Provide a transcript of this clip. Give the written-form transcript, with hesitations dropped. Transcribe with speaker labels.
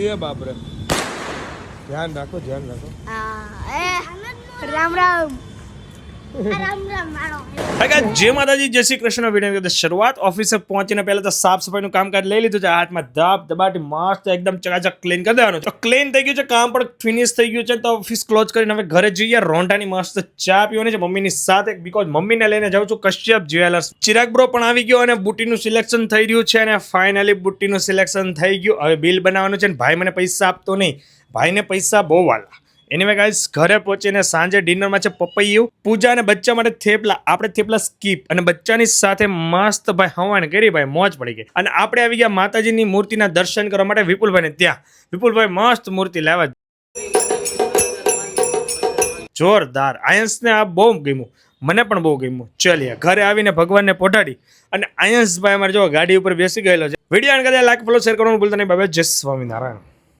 Speaker 1: એ બાપરે, ધ્યાન રાખો, ધ્યાન રાખો.
Speaker 2: રામ રામ રામ રામ મારો
Speaker 1: જય માતાજી, જય શ્રી કૃષ્ણ. વિડીયો શરૂઆત ઓફિસે પહોંચીને પહેલા તો સાફ સફાઈનું કામકાજ લઈ લીધું છે. હાથમાં ધબાટી મસ્ત એકદમ ચકાચક ક્લીન કરી દેવાનું છે. ક્લીન થઈ ગયું છે, કામ પણ ફિનિશ થઈ ગયું છે. તો ઓફિસ ક્લોઝ કરીને હવે ઘરે જઈએ. રોંઢાની મસ્ત ચા પીવાની છે મમ્મીની સાથે, બીકોઝ મમ્મીને લઈને જાઉં છું કશ્યપ જ્વેલર્સ. ચિરાગ બ્રો પણ આવી ગયો અને બુટીનું સિલેક્શન થઈ રહ્યું છે અને ફાઇનલી બુટીનું સિલેક્શન થઈ ગયું. હવે બિલ બનાવવાનું છે ને ભાઈ મને પૈસા આપતો નહીં, ભાઈને પૈસા બહુ વાલા. એનીવે ગાઈસ, ઘરે પહોંચીને સાંજે ડિનરમાં છે પપૈયું, પૂજા અને બચ્ચા માટે થેપલા. આપણે થેપલા સ્કીપ અને બચ્ચાની સાથે મસ્ત ભાઈ હવાને કરી ભાઈ મોજ પડી ગઈ. અને આપણે આવી ગયા માતાજીની મૂર્તિના દર્શન કરવા માટે વિપુલભાઈને ત્યાં. વિપુલભાઈ મસ્ત મૂર્તિ લાવ્યા, જોરદાર. આયંશને આ બહુ ગમ્યું, મને પણ બહુ ગમ્યું. ચલીએ ઘરે આવીને ભગવાનને પોઢાડી અને આયંશભાઈ અમારે જો ગાડી ઉપર બેસી ગયેલો છે. વિડીયો અને કદાચ લાઈક ફોલો શેર કરવાનું ભૂલતા નહીં. બાબા, જય સ્વામિનારાયણ.